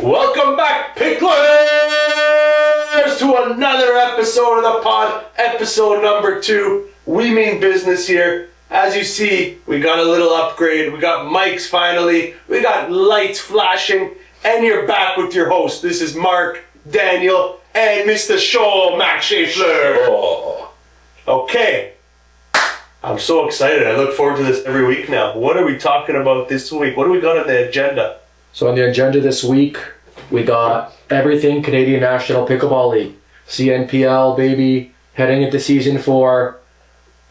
Welcome back, Picklers, to another episode of the pod, episode number 2. We mean business here. As you see, we got a little upgrade. We got mics finally. We got lights flashing. And you're back with your host. This is Mark, Danielle, and Mr. Shaw, Max Schaeffler. Oh. Okay. I'm so excited. I look forward to this every week now. What are we talking about this week? What do we got on the agenda? So on the agenda this week, we got everything Canadian National Pickleball League. CNPL, baby, heading into Season 4.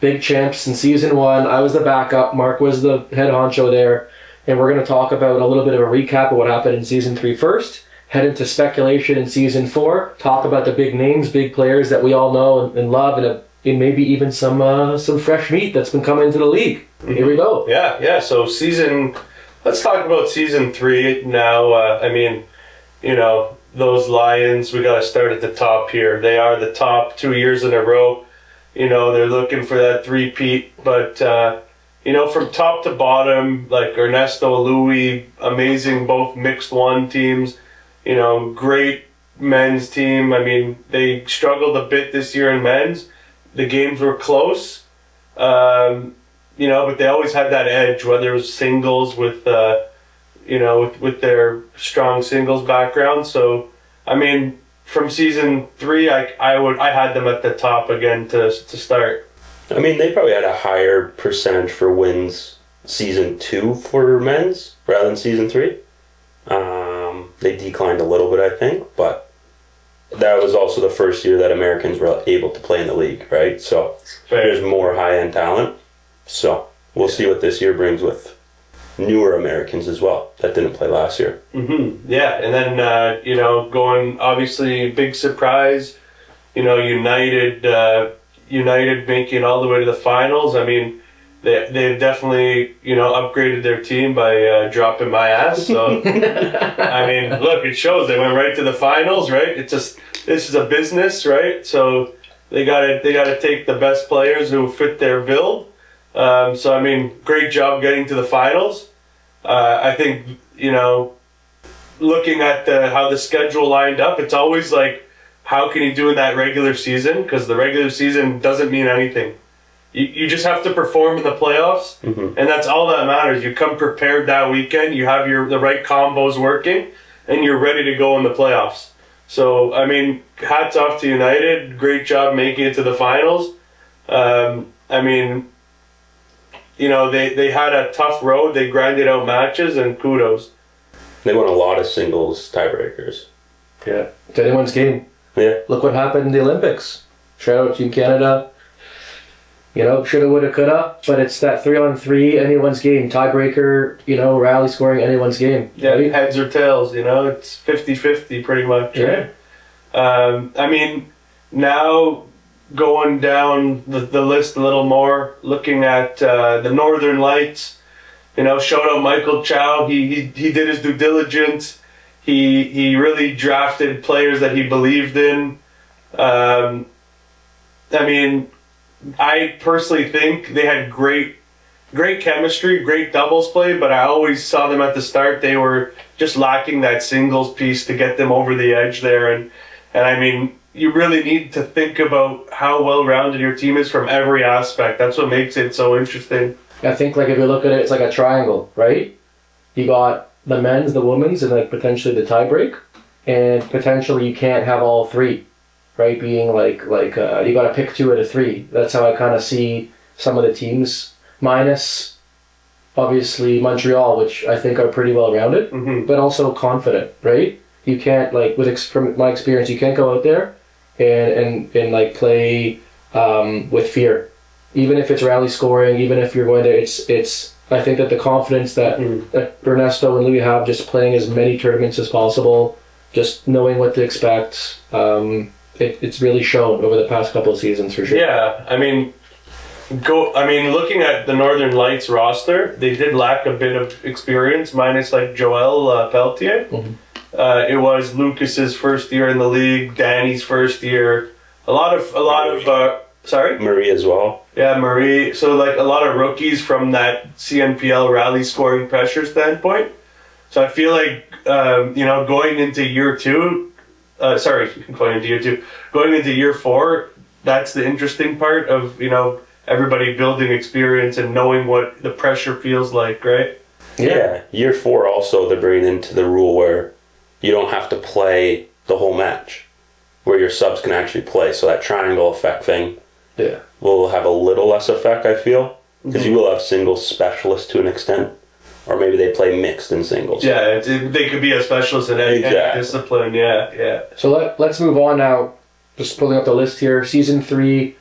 Big champs in Season 1. I was the backup. Mark was the head honcho there. And we're going to talk about a little bit of a recap of what happened in Season 3 first. Head into speculation in Season 4. Talk about the big names, big players that we all know and love. And maybe even some fresh meat that's been coming into the league. Mm-hmm. Here we go. Yeah. So let's talk about Season 3 now. Those Lions, we got to start at the top here. They are the top 2 years in a row. They're looking for that three-peat. But, from top to bottom, like Ernesto, Louie, amazing, both mixed one teams. Great men's team. They struggled a bit this year in men's. The games were close. But they always had that edge, whether it was singles with with their strong singles background. So, from Season 3, I had them at the top again to start. They probably had a higher percentage for wins Season 2 for men's rather than Season 3. They declined a little bit, I think, but that was also the first year that Americans were able to play in the league, right? So there's more high-end talent. So we'll see what this year brings with newer Americans as well that didn't play last year. Mm-hmm. Yeah, and then, going, obviously, big surprise, United making it all the way to the finals. They've definitely, upgraded their team by dropping my ass. So, look, it shows they went right to the finals, right? This is a business, right? So they gotta take the best players who fit their build. Great job getting to the finals. I think, looking at how the schedule lined up, it's always like, how can you do in that regular season? Because the regular season doesn't mean anything. You just have to perform in the playoffs, and that's all that matters. You come prepared that weekend, you have the right combos working, and you're ready to go in the playoffs. So, hats off to United. Great job making it to the finals. They had a tough road. They grinded out matches, and kudos. They won a lot of singles tiebreakers. Yeah. It's anyone's game. Yeah. Look what happened in the Olympics. Shout out Team Canada. Shoulda, woulda, coulda. But it's that 3-on-3, anyone's game. Tiebreaker, rally scoring, anyone's game. Yeah, right? Heads or tails, it's 50-50 pretty much. Yeah. Right? Now going down the list a little more, looking at the Northern Lights, shout out Michael Chow. He did his due diligence. He really drafted players that he believed in. I personally think they had great chemistry, great doubles play, but I always saw them at the start. They were just lacking that singles piece to get them over the edge there. And you really need to think about how well-rounded your team is from every aspect. That's what makes it so interesting. I think, if you look at it, it's like a triangle, right? You got the men's, the women's, and potentially the tiebreak, and potentially you can't have all three, right? Being you got to pick 2 out of 3. That's how I kind of see some of the teams, minus obviously Montreal, which I think are pretty well-rounded, but also confident, right? You can't, from my experience, you can't go out there and play with fear. Even if it's rally scoring, even if you're going there, it's. I think that the confidence that Ernesto and Louie have, just playing as many tournaments as possible, just knowing what to expect, it's really shown over the past couple of seasons for sure. Yeah, looking at the Northern Lights roster, they did lack a bit of experience, minus Joel Pelletier. It was Lucas's first year in the league, Danny's first year. A lot of Sorry? Marie as well. Yeah, Marie. So, like, a lot of rookies from that CNPL rally scoring pressure standpoint. So I feel like, going into year 2, going into year 4, that's the interesting part of, everybody building experience and knowing what the pressure feels like, right? Yeah. Year 4 also, they're bringing into the rule where you don't have to play the whole match, where your subs can actually play. So that triangle effect thing will have a little less effect, I feel, because you will have singles specialists to an extent. Or maybe they play mixed in singles. Yeah, they could be a specialist in any discipline, yeah. So let's move on now. Just pulling up the list here. Season 3,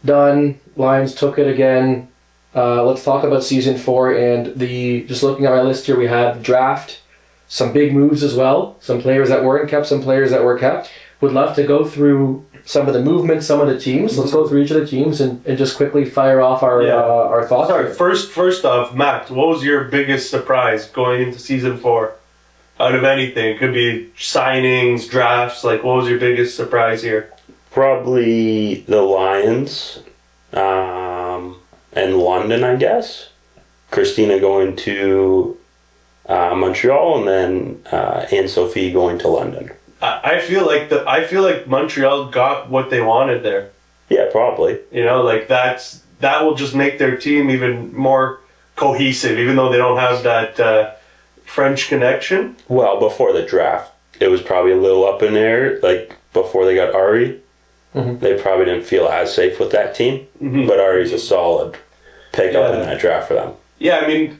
done. Lions took it again. Let's talk about Season 4 and just looking at my list here, we had the draft. Some big moves as well. Some players that weren't kept, some players that were kept. Would love to go through some of the movements, some of the teams. Let's go through each of the teams and just quickly fire off our thoughts. Sorry, first off, Matt, what was your biggest surprise going into Season 4? Out of anything. It could be signings, drafts. What was your biggest surprise here? Probably the Lions and London, I guess. Christina going to Montreal, and then and Sophie going to London. I feel like Montreal got what they wanted there. Yeah, probably. That will just make their team even more cohesive, even though they don't have that French connection. Well, before the draft, it was probably a little up in the air. Before they got Audrey, they probably didn't feel as safe with that team. But Audrey's a solid pickup in that draft for them. Yeah, I mean,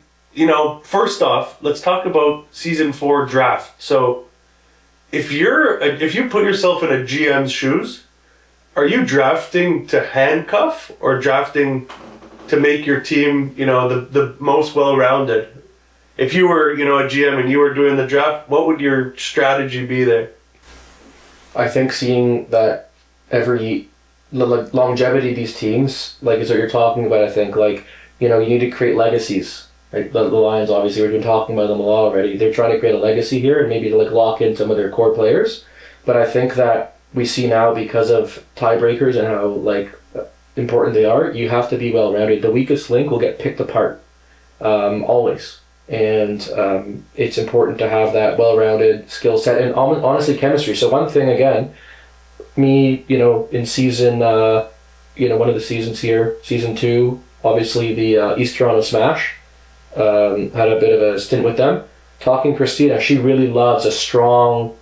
first off, let's talk about Season 4 draft. So, if you put yourself in a GM's shoes, are you drafting to handcuff or drafting to make your team, the most well-rounded? If you were, a GM and you were doing the draft, what would your strategy be there? I think seeing that every longevity of these teams, is what you're talking about. I think, you need to create legacies. Right? The Lions, obviously, we've been talking about them a lot already. They're trying to create a legacy here and maybe lock in some of their core players. But I think that we see now, because of tiebreakers and how important they are, you have to be well-rounded. The weakest link will get picked apart, always. And it's important to have that well-rounded skill set and honestly chemistry. So one thing, again, me, in season, one of the seasons here, Season 2, obviously the East Toronto Smash, had a bit of a stint with them. Talking Christina, she really loves a strong,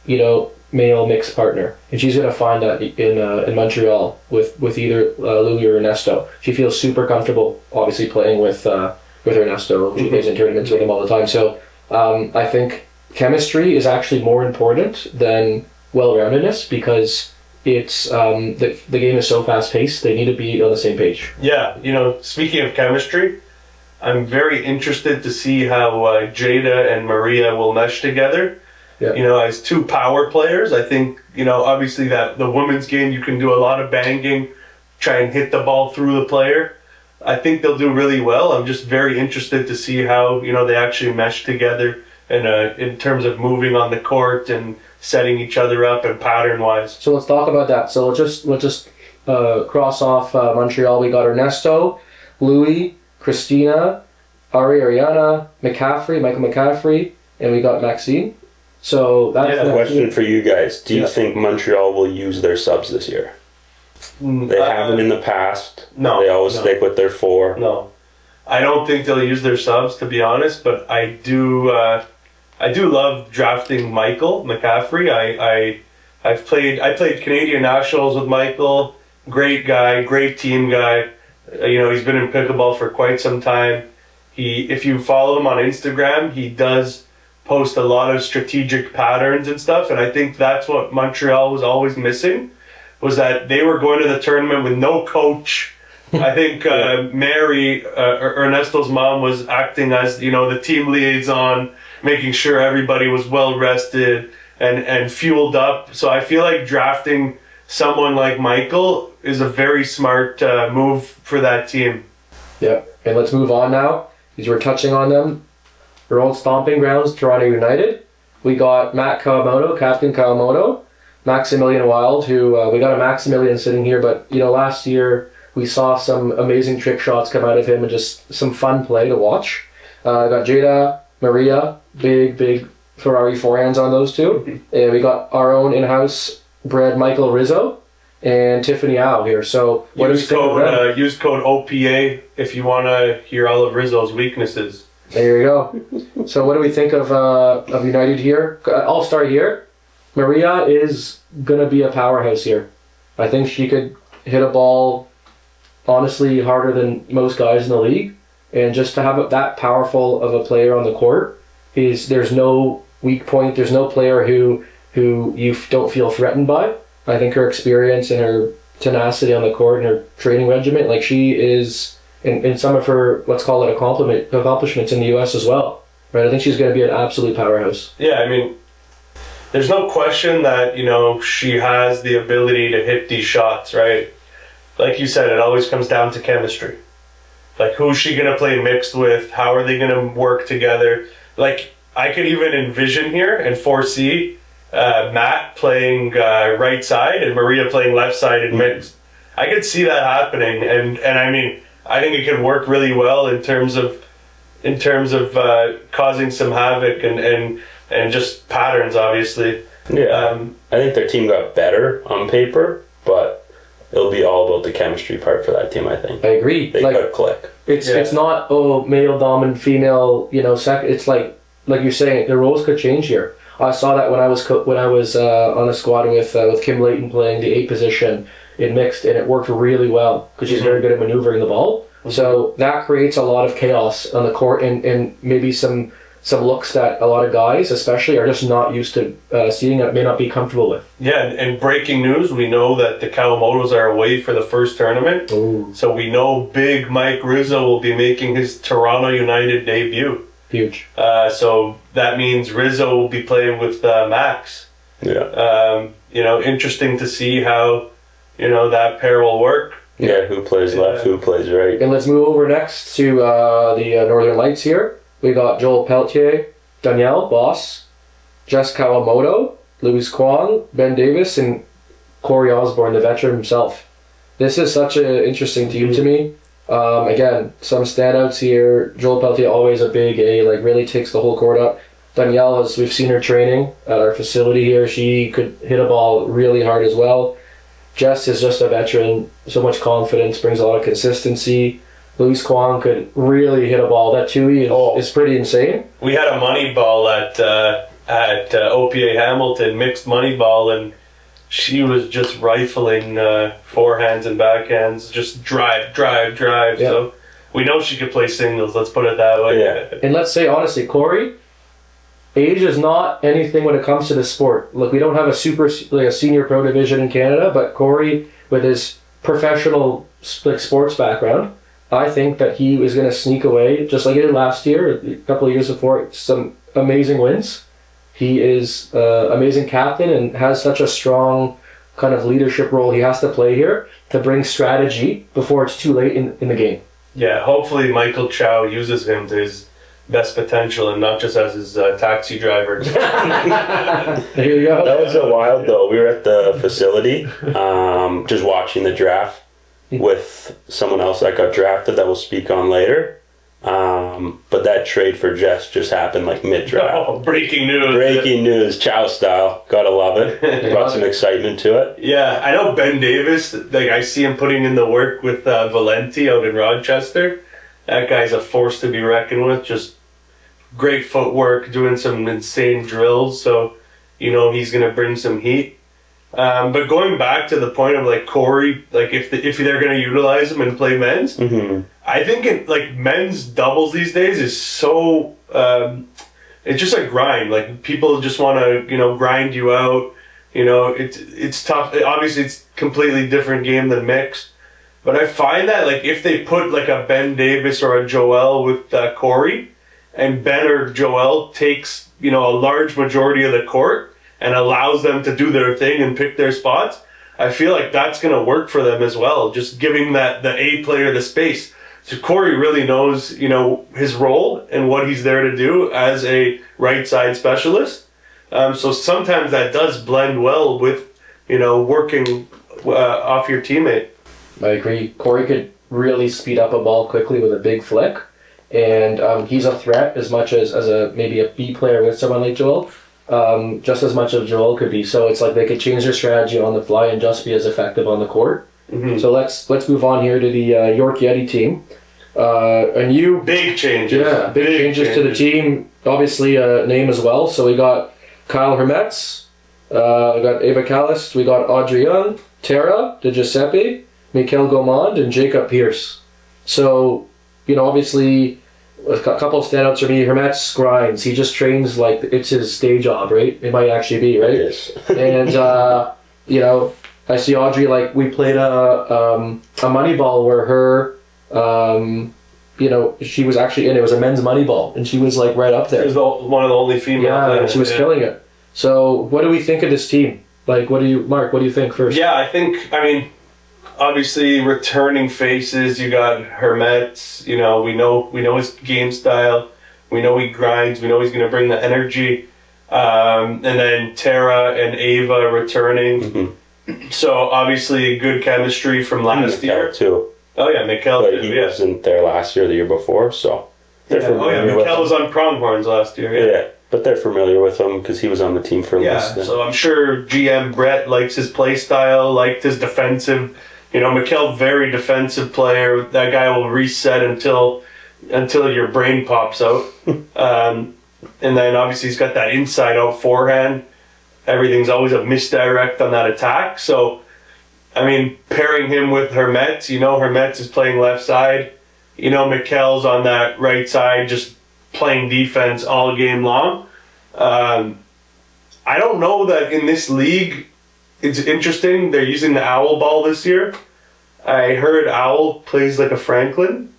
male mixed partner, and she's gonna find that in Montreal with either Louie or Ernesto. She feels super comfortable, obviously playing with Ernesto. She plays in tournaments with him all the time. So I think chemistry is actually more important than well-roundedness, because it's the game is so fast-paced. They need to be on the same page. Yeah, speaking of chemistry, I'm very interested to see how Jada and Maria will mesh together. Yeah. As two power players. I think, obviously that the women's game, you can do a lot of banging, try and hit the ball through the player. I think they'll do really well. I'm just very interested to see how, they actually mesh together in terms of moving on the court and setting each other up and pattern-wise. So let's talk about that. So let's just cross off Montreal. We got Ernesto, Louie, Christina, Ariana, Michael McCaffrey, and we got Maxine. So that's the question for you guys. Do you think Montreal will use their subs this year? They haven't in the past. No. They always stick with their 4. No. I don't think they'll use their subs, to be honest, but I do love drafting Michael McCaffrey. I played Canadian Nationals with Michael. Great guy, great team guy. He's been in pickleball for quite some time. If you follow him on Instagram, he does post a lot of strategic patterns and stuff, and I think that's what Montreal was always missing, was that they were going to the tournament with no coach. I think Mary, Ernesto's mom, was acting as, the team liaison, making sure everybody was well rested and fueled up. So I feel like drafting someone like Michael is a very smart move for that team. Yeah, and let's move on now, because we're touching on them. Their old stomping grounds, Toronto United. We got Matt Kamoto, Captain Kamoto, Maximilian Wild, who we got a Maximilian sitting here, but last year we saw some amazing trick shots come out of him and just some fun play to watch. Got Jada, Maria, big Ferrari forehands on those two. And we got our own in-house bred Michael Rizzo and Tiffany Au here. So what do you think of them? Use code OPA if you want to hear all of Rizzo's weaknesses. There you go. So what do we think of United here? I'll start here. Maria is going to be a powerhouse here. I think she could hit a ball, honestly, harder than most guys in the league. And just to have that powerful of a player on the court, there's no weak point. There's no player who you don't feel threatened by. I think her experience and her tenacity on the court and her training regimen, like she is in some of her, let's call it accomplishments in the U.S. as well. Right? I think she's going to be an absolute powerhouse. Yeah, I mean, there's no question that, she has the ability to hit these shots, right? Like you said, it always comes down to chemistry. Like, who's she going to play mixed with? How are they going to work together? Like, I could even envision here and foresee Matt playing right side and Maria playing left side in mixed. I could see that happening. And I mean, I think it could work really well in terms of causing some havoc and just patterns, obviously. Yeah. I think their team got better on paper, but it'll be all about the chemistry part for that team, I think. I agree. They could click. It's not, male dominant, female, second. It's like you're saying, the roles could change here. I saw that when I was on a squad with Kim Layton playing the 8 position in mixed, and it worked really well because she's very good at maneuvering the ball. Mm-hmm. So that creates a lot of chaos on the court and maybe some looks that a lot of guys especially are just not used to seeing that may not be comfortable with. Yeah, and breaking news, we know that the Kamotos are away for the first tournament. Ooh. So we know big Mike Rizzo will be making his Toronto United debut. Huge. So that means Rizzo will be playing with Max. Yeah. Interesting to see how, that pair will work. Yeah, who plays left, who plays right. And let's move over next to the Northern Lights here. We got Joel Pelletier, Danielle, boss, Jess Kawamoto, Louis Kwong, Ben Davis, and Cory Osborne, the veteran himself. This is such an interesting team to me. Again, some standouts here. Joel Pelletier, always a big A, really takes the whole court up. Danielle, as we've seen her training at our facility here, she could hit a ball really hard as well. Jess is just a veteran, so much confidence, brings a lot of consistency. Louis Kwong could really hit a ball. That Tui is pretty insane. We had a money ball at OPA Hamilton, mixed money ball, and she was just rifling forehands and backhands, just drive. Yeah. So we know she could play singles, let's put it that way. Yeah. And let's say, honestly, Cory, age is not anything when it comes to this sport. Look, we don't have a senior pro division in Canada, but Cory, with his professional sports background, I think that he is going to sneak away, just like he did last year, a couple of years before, some amazing wins. He is an amazing captain and has such a strong kind of leadership role he has to play here to bring strategy before it's too late in the game. Yeah, hopefully Michael Chow uses him to his best potential and not just as his taxi driver. There you go. That was a wild though. We were at the facility, just watching the draft with someone else that got drafted that we'll speak on later. But that trade for Jess just happened mid-draft. Oh, breaking news. Breaking news, Chow style. Gotta love it. Brought some excitement to it. Yeah, I know Ben Davis, I see him putting in the work with Valenti out in Rochester. That guy's a force to be reckoned with. Just great footwork, doing some insane drills. So, he's going to bring some heat. But going back to the point of Cory, if they're going to utilize him and play men's, I think men's doubles these days is so it's just a grind. People just want to grind you out. It's tough. Obviously, it's completely different game than mixed. But I find that if they put a Ben Davis or a Joel with Cory, and Ben or Joel takes a large majority of the court and allows them to do their thing and pick their spots, I feel like that's going to work for them as well. Just giving the A player the space. So Cory really knows, his role and what he's there to do as a right side specialist. So sometimes that does blend well with, working off your teammate. I agree. Cory could really speed up a ball quickly with a big flick. and he's a threat as much as maybe a B player with someone like Joel, just as much as Joel could be. So it's like they could change their strategy on the fly and just be as effective on the court. Mm-hmm. So let's move on here to the York Yeti team. And you big changes. Yeah, big changes to the team. Obviously, name as well. So we got Kyle Hermetz, we got Ava Callist, we got Audrey Young, Terra, De Giuseppe, Mikuel Gaumond, and Jacob Pierce. So, obviously, a couple of standouts for me. Hermetz grinds. He just trains like it's his day job, right? It might actually be, right? Yes. And, I see Audrey, like, we played a money ball where her, she was actually in it. It was a men's money ball, and she was, like, right up there. She was one of the only females. Yeah, and she was killing it. So, what do we think of this team? Like, Mark, what do you think first? Yeah, I mean, obviously, returning faces. You got Hermetz. We know his game style. We know he grinds. We know he's going to bring the energy. And then Terra and Ava returning. Mm-hmm. So obviously, good chemistry from last year too. Oh yeah, Mikuel too. He wasn't there last year, the year before. So Mikuel was on Pronghorns last year. Yeah, but they're familiar with him because he was on the team for a list. Yeah, so I'm sure GM Brett likes his play style, liked his defensive. Mikuel, very defensive player. That guy will reset until your brain pops out. And then obviously he's got that inside out forehand. Everything's always a misdirect on that attack. So, I mean, pairing him with Hermetz, Hermetz is playing left side. Mikuel's on that right side, just playing defense all game long. I don't know that in this league, it's interesting. They're using the owl ball this year. I heard owl plays like a Franklin,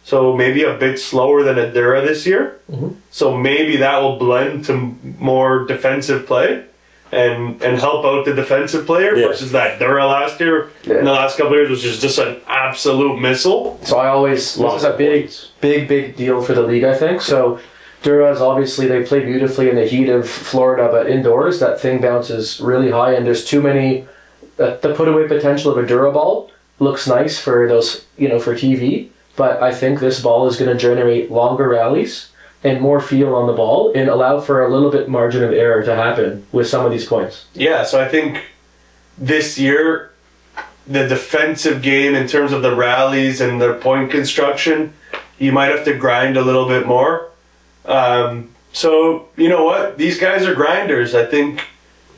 so maybe a bit slower than a Dura this year. Mm-hmm. So maybe that will blend to more defensive play and help out the defensive player versus that Dura last year. In the last couple of years, which is just an absolute missile. So this is a big deal for the league, I think. So Dura's obviously, they play beautifully in the heat of Florida, but indoors that thing bounces really high, and there's too many. The put away potential of a Dura ball looks nice for those, for TV, but I think this ball is going to generate longer rallies and more feel on the ball and allow for a little bit margin of error to happen with some of these points. Yeah, so I think this year, the defensive game in terms of the rallies and the point construction, you might have to grind a little bit more. So, you know what? These guys are grinders. I think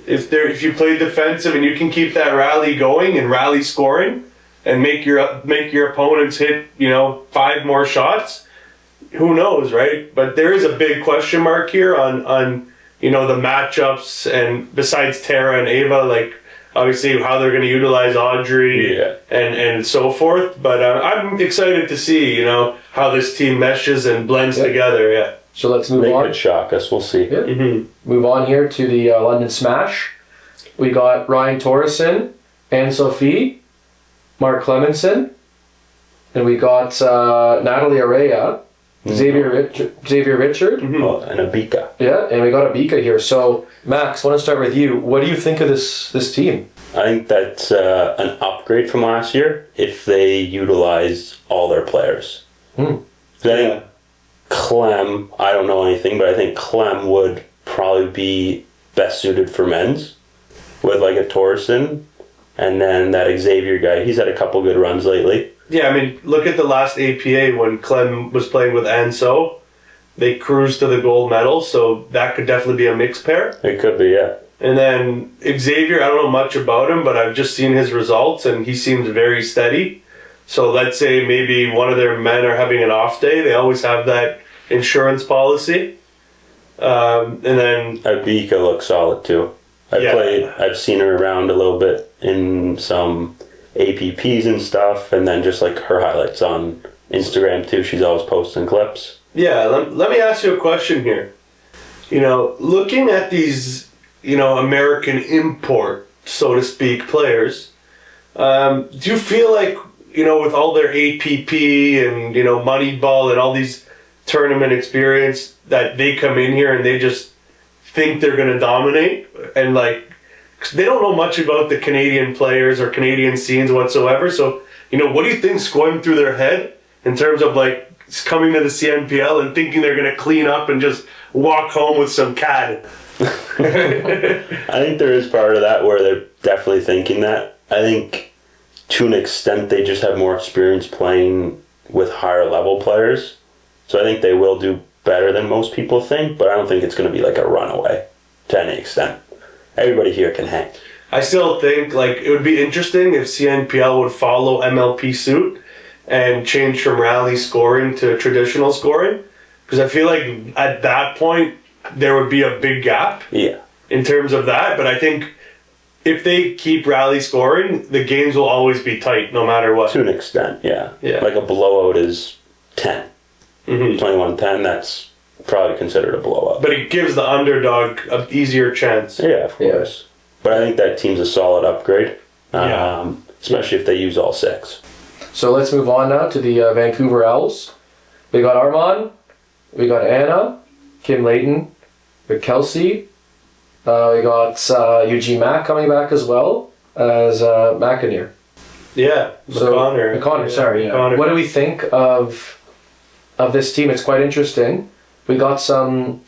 if you play defensive and you can keep that rally going and rally scoring and make your opponents hit, 5 more shots, who knows, right? But there is a big question mark here on the matchups, and besides Terra and Ava, like obviously how they're going to utilize Audrey and so forth. But I'm excited to see how this team meshes and blends together. Yeah. So let's move on. They could shock us. We'll see. Yeah. Mm-hmm. Move on here to the London Smash. We got Ryan Torreson and Sophie, Mark Clemenson, and we got Natalie Araya. Xavier Richard. Mm-hmm. Oh, and Abika. Yeah, and we got Abika here. So, Max, I want to start with you. What do you think of this team? I think that's an upgrade from last year if they utilize all their players. I think Clem, I don't know anything, but I think Clem would probably be best suited for men's with like a Torreson, and then that Xavier guy. He's had a couple good runs lately. Yeah, I mean, look at the last APA when Clem was playing with Anso. They cruised to the gold medal, so that could definitely be a mixed pair. It could be, yeah. And then Xavier, I don't know much about him, but I've just seen his results, and he seems very steady. So let's say maybe one of their men are having an off day. They always have that insurance policy. And then Abika looks solid, too. I've seen her around a little bit in some APPs and stuff, and then just like her highlights on Instagram too. She's always posting clips. Yeah, let me ask you a question here. Looking at these, American import, so to speak, players, do you feel like, with all their APP and, Moneyball and all these tournament experience, that they come in here and they just think they're going to dominate and they don't know much about the Canadian players or Canadian scenes whatsoever. So, what do you think's going through their head in terms of coming to the CNPL and thinking they're going to clean up and just walk home with some CAD. I think there is part of that where they're definitely thinking that. I think to an extent they just have more experience playing with higher level players. So I think they will do better than most people think, but I don't think it's going to be like a runaway to any extent. Everybody here can hang. I still think like it would be interesting if CNPL would follow MLP suit and change from rally scoring to traditional scoring, because I feel like at that point there would be a big gap in terms of that. But I think if they keep rally scoring, the games will always be tight no matter what. To an extent, yeah. Like a blowout is 10. 21-10, that's probably considered a blowout. But it gives the underdog an easier chance. Yeah, of course. But I think that team's a solid upgrade, especially if they use all 6. So let's move on now to the Vancouver Owls. We got Armand, we got Anna, Kim Layton, we got Kelsey, we got Eugene Mack coming back as well as McInerney. Yeah, McConnor. Sorry. McConnor. What do we think of this team? It's quite interesting. We got some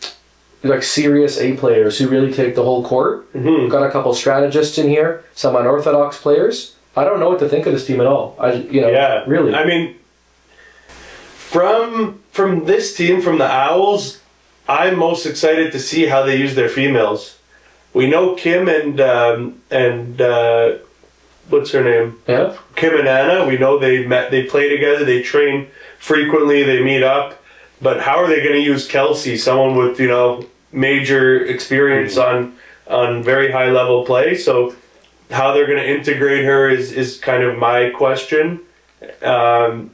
like serious A players who really take the whole court. We've got a couple strategists in here, some unorthodox players. I don't know what to think of this team at all. Really. I mean, from this team, from the Owls, I'm most excited to see how they use their females. We know Kim and what's her name? Yeah. Kim and Anna. We know they play together, they train frequently, they meet up. But how are they going to use Kelsey, someone with major experience on very high level play? So how they're going to integrate her is kind of my question. And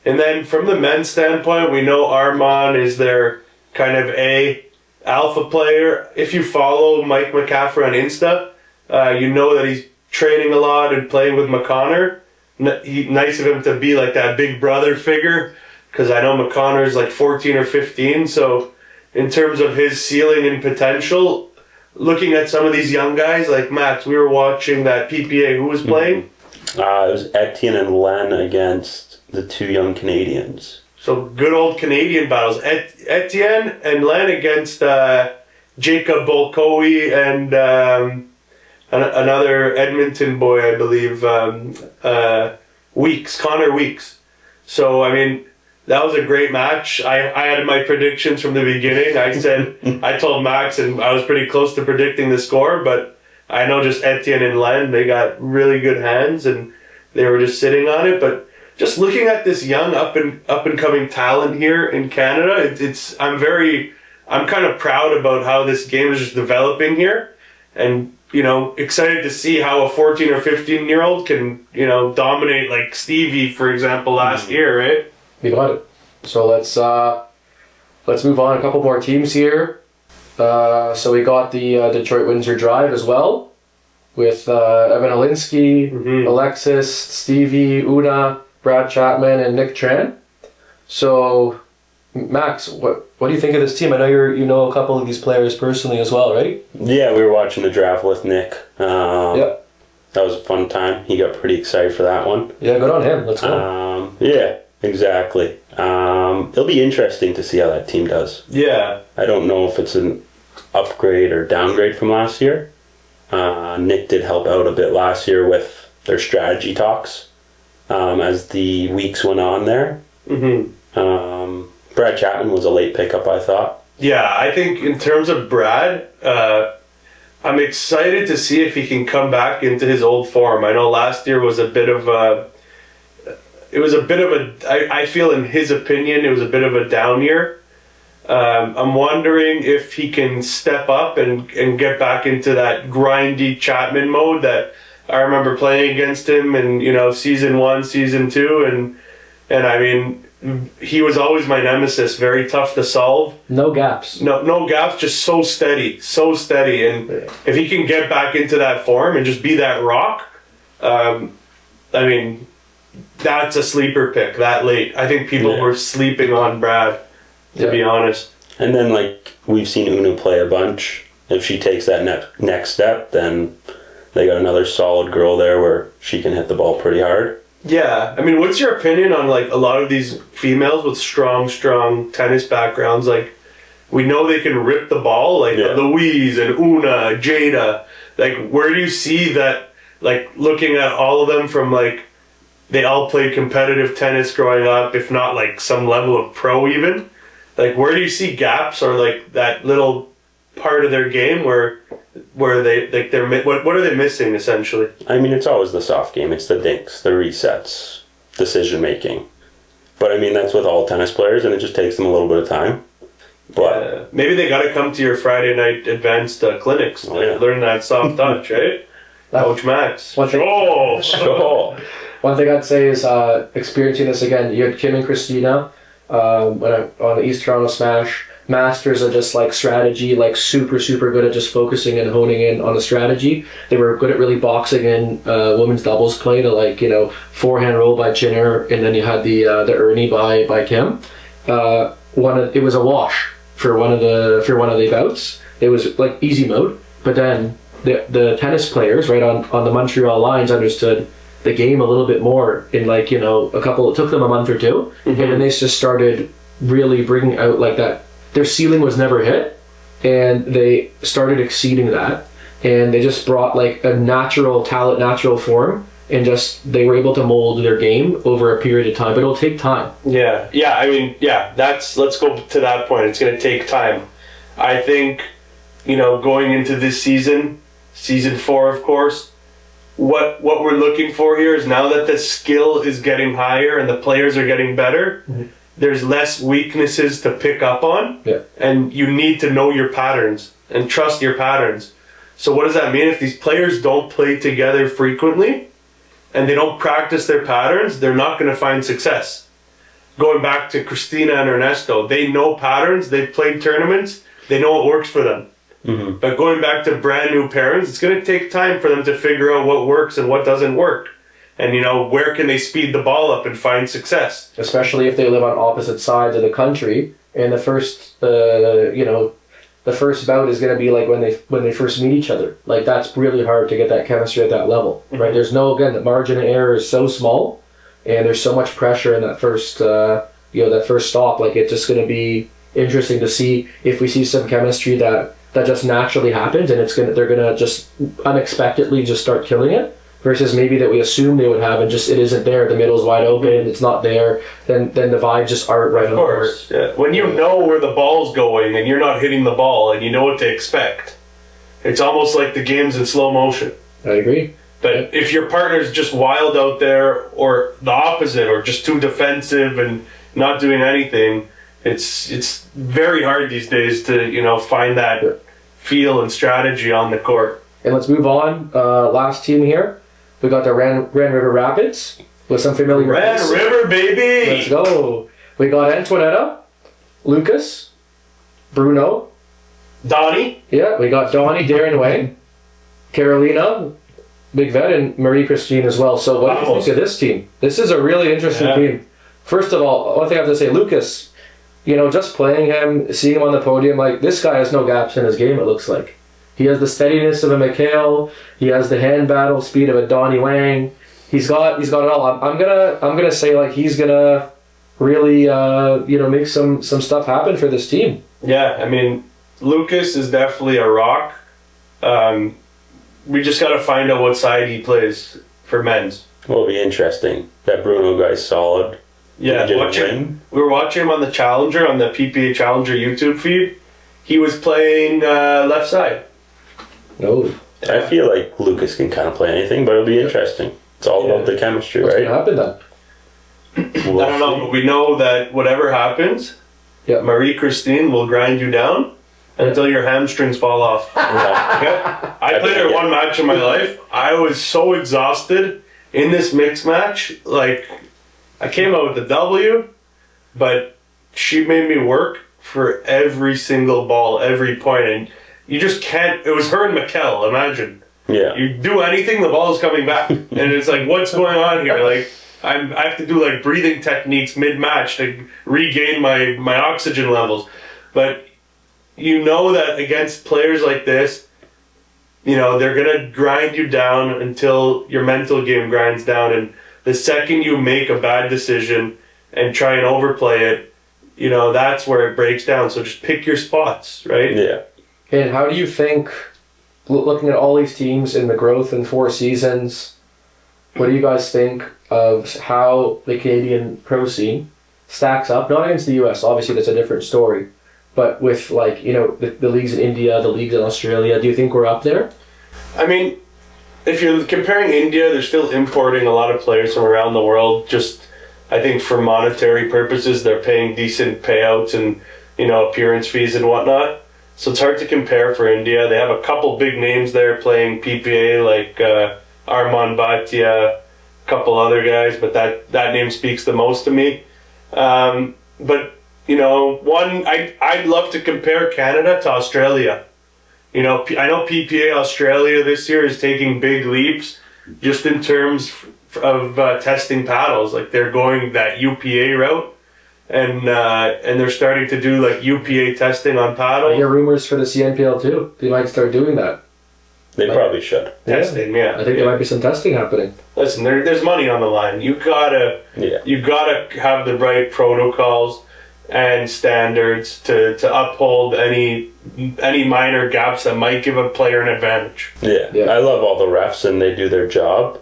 then from the men's standpoint, we know Armand is their kind of A alpha player. If you follow Mike McCaffrey on Insta, you know that he's training a lot and playing with McConnor. Nice of him to be like that big brother figure, because I know McConnor's like 14 or 15. So in terms of his ceiling and potential, looking at some of these young guys, like Max, we were watching that PPA. Who was playing? It was Etienne and Len against the 2 young Canadians. So good old Canadian battles. Etienne and Len against Jacob Bolkowi and another Edmonton boy, I believe, Weeks, Connor Weeks. So, I mean, that was a great match. I had my predictions from the beginning. I told Max, and I was pretty close to predicting the score, but I know just Etienne and Len, they got really good hands, and they were just sitting on it. But just looking at this young up and coming talent here in Canada, I'm kind of proud about how this game is just developing here, and excited to see how a 14 or 15-year-old can dominate like Stevie, for example, last year, right? We got it. So let's move on. A couple more teams here. So we got the Detroit Windsor Drive as well, with Evan Olinsky, Alexis, Stevie, Una, Brad Chapman, and Nick Tran. So, Max, what do you think of this team? I know you know a couple of these players personally as well, right? Yeah, we were watching the draft with Nick. Yeah. That was a fun time. He got pretty excited for that one. Yeah, good on him. Let's go. Yeah, exactly. It'll be interesting to see how that team does. Yeah. I don't know if it's an upgrade or downgrade from last year. Nick did help out a bit last year with their strategy talks as the weeks went on there. Brad Chapman was a late pickup, I thought. Yeah, I think in terms of Brad, I'm excited to see if he can come back into his old form. I know last year was a bit of a... I feel in his opinion, it was a bit of a down year. I'm wondering if he can step up and get back into that grindy Chapman mode that I remember playing against him in season 1, season 2, and I mean, he was always my nemesis. Very tough to solve. No gaps. No gaps. Just so steady. And if he can get back into that form and just be that rock, I mean, that's a sleeper pick that late. I think people were sleeping on Brad, to be honest. And then, we've seen Una play a bunch. If she takes that next step, then they got another solid girl there where she can hit the ball pretty hard. Yeah, I mean, what's your opinion on like a lot of these females with strong tennis backgrounds? Like, we know they can rip the ball, like Louise and Una, Jada. Like, where do you see that? Like, looking at all of them from like, they all played competitive tennis growing up, if not like some level of pro even. Like, where do you see gaps or like that little part of their game where they like what are they missing essentially? I mean, it's always the soft game. It's the dinks, the resets, decision making. But I mean, that's with all tennis players, and it just takes them a little bit of time. But maybe they got to come to your Friday night advanced clinics to learn that soft touch, right? Coach Max. One thing I'd say is experiencing this again. You had Kim and Christina on the East Toronto Smash. Masters are just like strategy, like super good at just focusing and honing in on the strategy. They were good at really boxing in women's doubles play to like, you know, forehand roll by Chinner, and then you had the Ernie by Kim. It was a wash for one of the bouts. It was like easy mode, but then the tennis players right on the Montreal Lions understood the game a little bit more in like, you know, it took them a month or two, and then they just started really bringing out like that. Their ceiling was never hit, and they started exceeding that, and they just brought like a natural talent, natural form, and just they were able to mold their game over a period of time. But it'll take time. I mean, let's go to that point. It's going to take time. I think, you know, going into this season 4, of course, what we're looking for here is now that the skill is getting higher and the players are getting better. There's less weaknesses to pick up on, and you need to know your patterns and trust your patterns. So what does that mean? If these players don't play together frequently and they don't practice their patterns, they're not going to find success. Going back to Christina and Ernesto, they know patterns, they've played tournaments, they know what works for them. But going back to brand new pairings, it's going to take time for them to figure out what works and what doesn't work. And, you know, where can they speed the ball up and find success? Especially if they live on opposite sides of the country, and the first bout is going to be like when they first meet each other. Like, that's really hard to get that chemistry at that level, right? There's the margin of error is so small, and there's so much pressure in that first stop. Like, it's just going to be interesting to see if we see some chemistry that just naturally happens, and they're gonna just unexpectedly just start killing it. Versus maybe that we assume they would have, and just it isn't there. The middle's wide open, it's not there. Then the vibes just aren't right. Of course, when you know where the ball's going and you're not hitting the ball and you know what to expect, it's almost like the game's in slow motion. I agree. But if your partner's just wild out there, or the opposite, or just too defensive and not doing anything, it's very hard these days to, you know, find that feel and strategy on the court. And let's move on. Last team here. We got the Grand River Rapids with some familiar Grand faces. River, baby! Let's go. We got Antoinetta, Lucas, Bruno, Donnie. Yeah, we got Donnie, Darren Wang, Carolina, Big Vet, and Marie Christine as well. So what do you think of this team? This is a really interesting team. First of all, one thing I have to say, Lucas, you know, just playing him, seeing him on the podium, like, this guy has no gaps in his game, it looks like. He has the steadiness of a Mikuel. He has the hand battle speed of a Donnie Wang. He's got it all. I'm gonna say, like, he's gonna really make some stuff happen for this team. Yeah, I mean, Lucas is definitely a rock. We just got to find out what side he plays for men's. Well, it'll be interesting. That Bruno guy's solid. Yeah, we were watching him on the Challenger, on the PPA Challenger YouTube feed. He was playing left side. No. I feel like Lucas can kind of play anything, but it'll be interesting. It's all about the chemistry, What's right? What's going to happen then? I don't know, but we know that whatever happens, Marie Christine will grind you down until your hamstrings fall off. I played her one match in my life. I was so exhausted in this mixed match. Like, I came out with the W, but she made me work for every single ball, every point, and you just can't. It was her and Mikuel, imagine. Yeah. You do anything, the ball is coming back. And it's like, what's going on here? Like, I have to do like breathing techniques mid-match to regain my oxygen levels. But you know that against players like this, you know, they're going to grind you down until your mental game grinds down. And the second you make a bad decision and try and overplay it, you know, that's where it breaks down. So just pick your spots, right? Yeah. And how do you think, looking at all these teams in the growth in 4 seasons, what do you guys think of how the Canadian pro scene stacks up? Not against the US, obviously that's a different story, but with, like, you know, the leagues in India, the leagues in Australia, do you think we're up there? I mean, if you're comparing India, they're still importing a lot of players from around the world. Just, I think for monetary purposes, they're paying decent payouts and, you know, appearance fees and whatnot. So it's hard to compare for India. They have a couple big names there playing PPA, like Armand Bhatia, a couple other guys, but that name speaks the most to me. But, you know, I'd love to compare Canada to Australia. You know, I know PPA Australia this year is taking big leaps just in terms of testing paddles. Like, they're going that UPA route, and they're starting to do like UPA testing on paddles. I hear rumors for the CNPL too. They might start doing that. They probably should. Testing, yeah. I think there might be some testing happening. Listen, there's money on the line. You gotta have the right protocols and standards to uphold any minor gaps that might give a player an advantage. Yeah. I love all the refs and they do their job,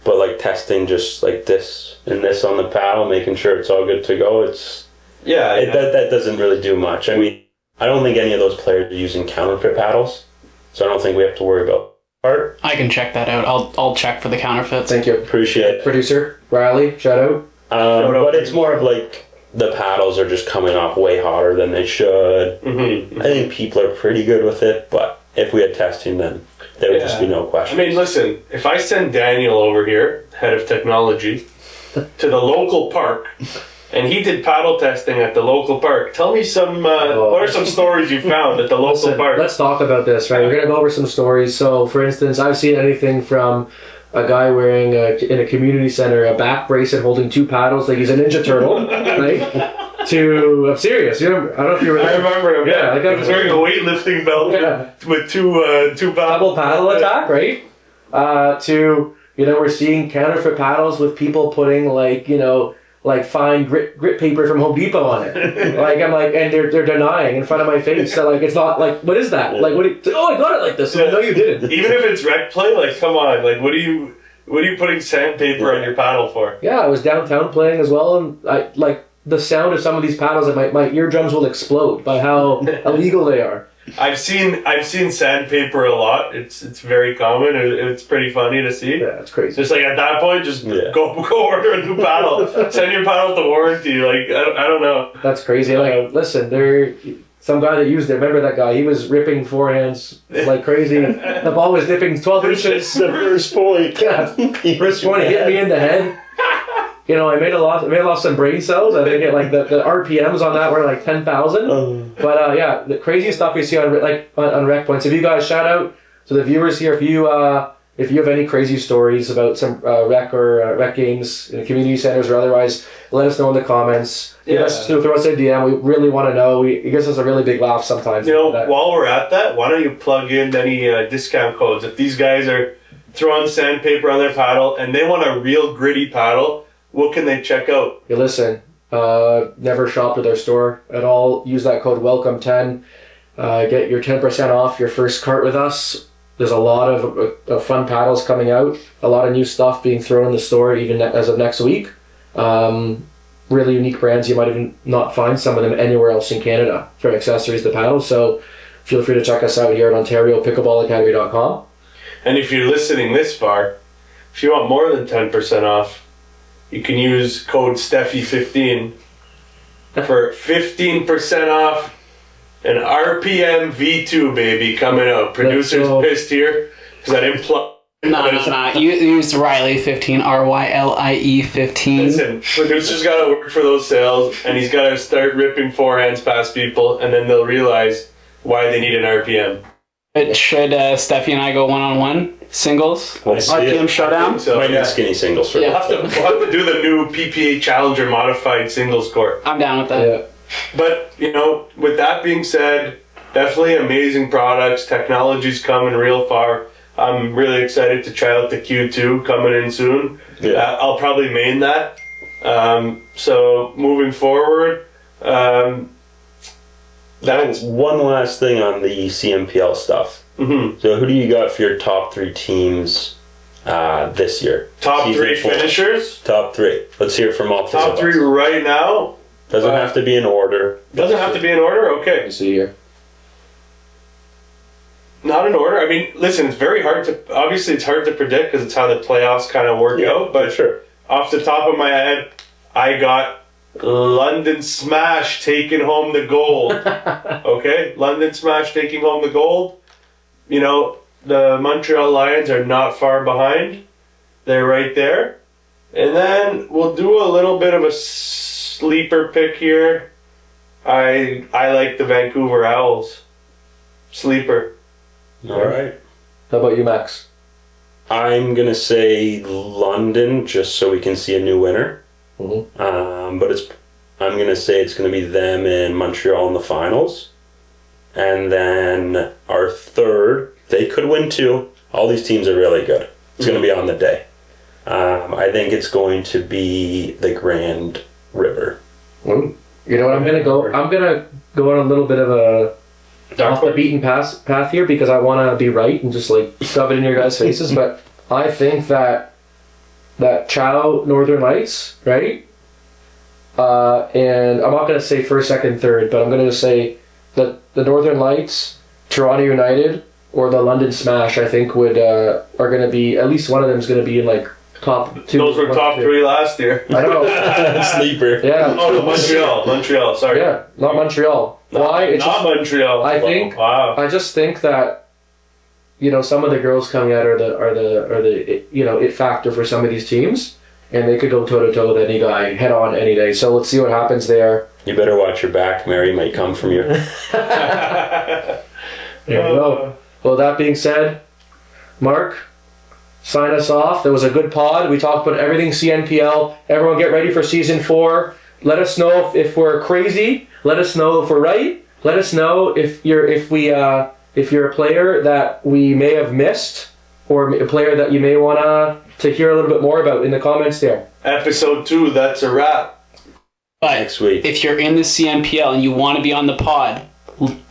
but like testing just like this and this on the paddle, making sure it's all good to go, that doesn't really do much. I mean, I don't think any of those players are using counterfeit paddles, so I don't think we have to worry about that part. I can check that out. I'll check for the counterfeits. Thank you. Appreciate it. Producer Riley, shout out. But it's more of like the paddles are just coming off way hotter than they should. Mm-hmm. I think people are pretty good with it, but if we had testing, then there would just be no question. I mean, listen, if I send Daniel over here, head of technology, to the local park, and he did paddle testing at the local park, tell me some, what are some stories you found at the local park? Let's talk about this, right? We're going to go over some stories. So, for instance, I've seen anything from a guy wearing, in a community center, a back bracelet holding 2 paddles like he's a Ninja Turtle, right? To, I'm serious, I don't know if you remember. I remember him, yeah. He was wearing a weightlifting belt with two paddles. Double paddle attack, right? To, you know, we're seeing counterfeit paddles with people putting, like, you know, like fine grit paper from Home Depot on it. Like, I'm like, and they're denying in front of my face that, like, it's not, like, what is that? Like, I got it like this. No, you didn't. Even if it's rec play, like, come on, like, what are you putting sandpaper on your paddle for? Yeah, I was downtown playing as well, and I, like, the sound of some of these paddles, and my eardrums will explode by how illegal they are. I've seen sandpaper a lot. It's very common. It's pretty funny to see. Yeah, it's crazy. Just like at that point, just go order a new paddle. Send your paddle to warranty. Like, I don't know. That's crazy. Like, listen, some guy that used it. Remember that guy? He was ripping forehands like crazy. The ball was dipping 12 inches. The first point. Yeah, first point hit me in the head. You know, I may have lost some brain cells. I think the RPMs on that were like 10,000. But yeah, the crazy stuff we see on rec points. If you guys, shout out to the viewers here. If you have any crazy stories about some rec games in community centers or otherwise, let us know in the comments. Throw us a DM. We really want to know. It gives us a really big laugh sometimes. You know, while we're at that, why don't you plug in any discount codes? If these guys are throwing sandpaper on their paddle and they want a real gritty paddle, what can they check out? Hey, listen, never shop at their store at all. Use that code WELCOME10. Get your 10% off your first cart with us. There's a lot of fun paddles coming out. A lot of new stuff being thrown in the store even as of next week. Really unique brands. You might even not find some of them anywhere else in Canada for accessories to paddles. So feel free to check us out here at OntarioPickleballAcademy.com. And if you're listening this far, if you want more than 10% off, you can use code STEFFY15 for 15% off an RPM V2, baby, coming out. Producer's pissed here because I didn't plug. No, it's not. You used Riley15, RYLIE15. Listen, producer's got to work for those sales, and he's got to start ripping forehands past people, and then they'll realize why they need an RPM. Should Steffi and I go one-on-one? Singles? RPM showdown? So, might need skinny singles for we'll that. have to do the new PPA Challenger modified singles court. I'm down with that. Yeah. But, you know, with that being said, definitely amazing products. Technology's coming real far. I'm really excited to try out the Q2 coming in soon. Yeah. I'll probably main that. So moving forward, that's one last thing on the CNPL stuff. Mm-hmm. So who do you got for your top 3 teams this year? Top Season 3 4. finishers. Top 3. Let's hear it from all 3. Top 3 right now. Doesn't have to be in order. Doesn't have to be in order. Okay. Let me see here. Not in order. I mean, listen, it's very hard to. Obviously, it's hard to predict because it's how the playoffs kind of work out. But sure. Off the top of my head, I got London Smash taking home the gold. Okay, London Smash taking home the gold. You know, the Montreal Lions are not far behind. They're right there. And then we'll do a little bit of a sleeper pick here. I like the Vancouver Owls. Sleeper. All right. How about you, Max? I'm going to say London just so we can see a new winner. Mm-hmm. But I'm going to say it's going to be them and Montreal in the finals. And then our third, they could win too. All these teams are really good. It's going to be on the day. I think it's going to be the Grand River. You know what I'm gonna go? I'm gonna go on a little bit of a off the beaten path here because I want to be right and just like shove it in your guys' faces. But I think that Chow Northern Lights, right? And I'm not gonna say first, second, third, but I'm gonna just say that the Northern Lights, Toronto United, or the London Smash, I think are gonna be at least one of them is gonna be in like top 2. Those were top 3 last year. I know. Sleeper. Yeah. Oh no, Montreal. Sorry. Yeah, not Montreal. Why? It's Not just, Montreal. I think. Wow. I just think that, you know, some of the girls coming out are the you know, it factor for some of these teams, and they could go toe to toe with any guy head on any day. So let's see what happens there. You better watch your back. Mary might come from you. There you go. Well, that being said, Mark, sign us off. That was a good pod. We talked about everything CNPL. Everyone get ready for season 4. Let us know if we're crazy. Let us know if we're right. Let us know if you're a player that we may have missed or a player that you may want to hear a little bit more about in the comments there. Episode 2, that's a wrap. But Next week. if you're in the CNPL and you want to be on the pod,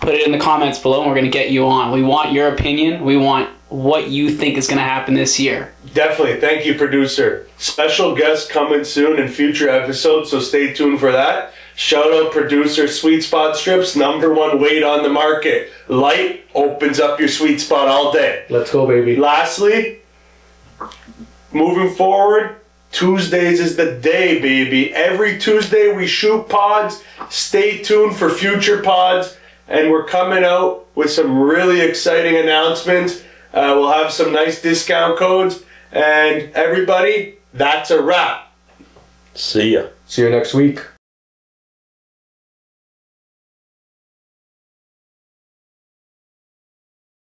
put it in the comments below and we're going to get you on. We want your opinion. We want what you think is going to happen this year. Definitely. Thank you, producer. Special guest coming soon in future episodes, so stay tuned for that. Shout out producer Sweet Spot Strips, #1 weight on the market. Light opens up your sweet spot all day. Let's go, baby. Lastly, moving forward, Tuesdays is the day, baby. Every Tuesday we shoot pods. Stay tuned for future pods. And we're coming out with some really exciting announcements. We'll have some nice discount codes. And everybody, that's a wrap. See ya. See you next week.